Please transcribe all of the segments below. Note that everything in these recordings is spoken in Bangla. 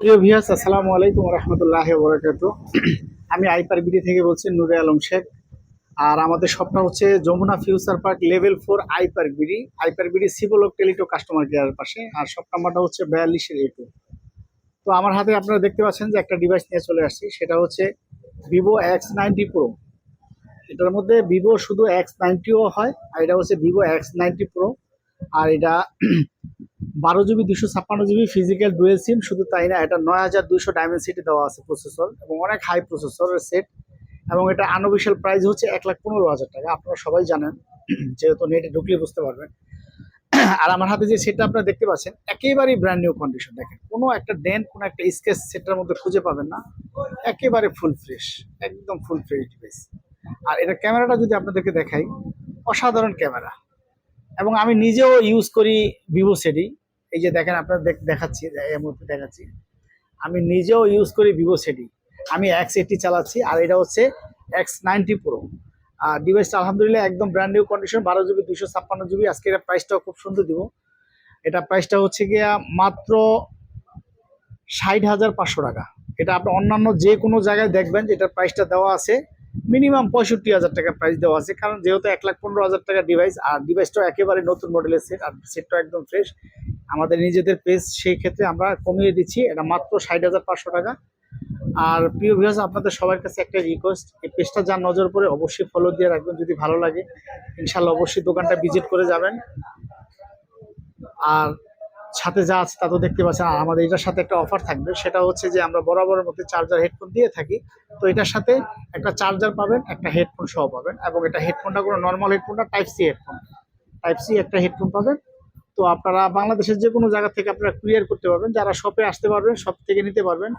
প্রিয় ভিউয়ার্স, আসসালামু আলাইকুম রহমতুল্লাহ বরকাত। আমি আইপার বিডি থেকে বলছি, নূরে আলম শেখ। আর আমাদের শপটা হচ্ছে যমুনা ফিউচার পার্ক লেভেল 4 আইপার বিডি সিবলক টেলিটো কাস্টমার কেয়ারের পাশে। আর শপ নাম্বারটা হচ্ছে 42-2। তো আমার হাতে আপনারা দেখতে পাচ্ছেন যে একটা ডিভাইস নিয়ে চলে আসছি, সেটা হচ্ছে Vivo X90 Pro। এটার মধ্যে ভিভো শুধু X90ও হয়, আর এটা হচ্ছে Vivo X90 Pro। আর এটা 12 GB 256 GB ফিজিক্যাল ডুয়েল সিম। শুধু তাই না, এটা 9200 ডায়মেনসিটি দেওয়া আছে প্রসেসর, এবং অনেক হাই প্রসেসরের সেট। এবং এটা আনঅফিসিয়াল প্রাইস হচ্ছে 1,15,000 টাকা। আপনারা সবাই জানেন, যেহেতু নেটে ঢুকলে বুঝতে পারবেন। আর আমার হাতে যে সেটটা আপনারা দেখতে পাচ্ছেন, একেবারেই ব্র্যান্ড নিউ কন্ডিশন। দেখেন, কোনো একটা ডেন্ট, কোনো একটা স্কেচ সেটটার মধ্যে খুঁজে পাবেন না। একেবারে ফুল ফ্রেশ, একদম ফুল ফ্রেশ ডিভাইস। আর এটা ক্যামেরাটা যদি আপনাদেরকে দেখাই, অসাধারণ ক্যামেরা। এবং আমি নিজেও ইউজ করি ভিভো সেটই। এই যে দেখেন, আপনার দেখাচ্ছি, এর মধ্যে দেখাচ্ছি। আমি নিজেও ইউজ করি ভিভো সেটই। আমি X80 চালাচ্ছি, আর এটা হচ্ছে X90 Pro। আর ডিভাইসটা আলহামদুলিল্লাহ একদম brand new condition, 12 GB 256 GB। আজকে এটা প্রাইসটাও খুব সুন্দর দিব। এটা প্রাইসটা হচ্ছে গিয়া মাত্র 60,500 টাকা। এটা আপনি অন্যান্য যে কোনো জায়গায় দেখবেন যে এটার প্রাইসটা দেওয়া আছে মিনিমাম 65,000 টাকা প্রাইস দেওয়া আছে, কারণ যেহেতু 1,15,000 টাকা ডিভাইস, আর ডিভাইসটাও একেবারে নতুন মডেলের সেট, আর সেটটাও একদম ফ্রেশ। আমাদের নিজেদের পেজ, সেই ক্ষেত্রে আমরা কমিয়ে দিচ্ছি, এটা মাত্র 60,500 টাকা। আর প্রিয় ভিউয়ার্স, আপনাদের সবার কাছে একটা রিকোয়েস্ট, এই পেজটা যার নজর পড়ে অবশ্যই ফলো দিয়ে রাখবেন। যদি ভালো লাগে ইনশাল্লাহ অবশ্যই দোকানটা ভিজিট করে যাবেন। আর সাথে যা আছে তা তো দেখতে পাচ্ছেন। আর আমাদের এটার সাথে একটা অফার থাকবে, সেটা হচ্ছে যে আমরা বরাবরের মধ্যে চার্জার হেডফোন দিয়ে থাকি। তো এটার সাথে একটা চার্জার পাবেন, একটা হেডফোন সহ পাবেন। এবং এটা হেডফোনটা কোনো নর্মাল হেডফোনটা টাইপ সি একটা হেডফোন পাবেন। তো আপনারা বাংলাদেশের যে কোনো জায়গা থেকে আপনারা কুরিয়ার করতে পারবেন। যারা শপে আসতে পারবেন, শপ থেকে নিতে পারবেন।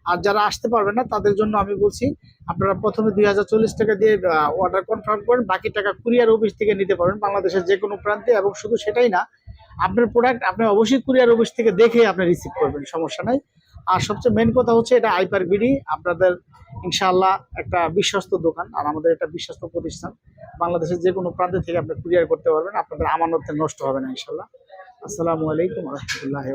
আর যারা আসতে পারবেন না, তাদের জন্য আমি বলছি, আপনারা প্রথমে 2040 টাকা দিয়ে অর্ডার কনফার্ম করেন, বাকি টাকা কুরিয়ার অফিস থেকে নিতে পারবেন বাংলাদেশের যে কোনো প্রান্তে। এবং শুধু সেটাই না, আপনার প্রোডাক্ট আপনি অবশ্যই কুরিয়ার অফিস থেকে দেখে আপনি রিসিভ করবেন, সমস্যা নাই। আর সবচেয়ে মেন কথা হচ্ছে, এটা আইপার বিডি আপনাদের ইনশাআল্লাহ একটা বিশ্বস্ত দোকান, আর আমাদের একটা বিশ্বস্ত প্রতিষ্ঠান। বাংলাদেশের যে কোনো প্রান্ত থেকে আপনি কুরিয়ার করতে পারবেন, আপনাদের আমানত নষ্ট হবে না ইনশাআল্লাহ। আসসালামু আলাইকুম রহমতুল্লাহ।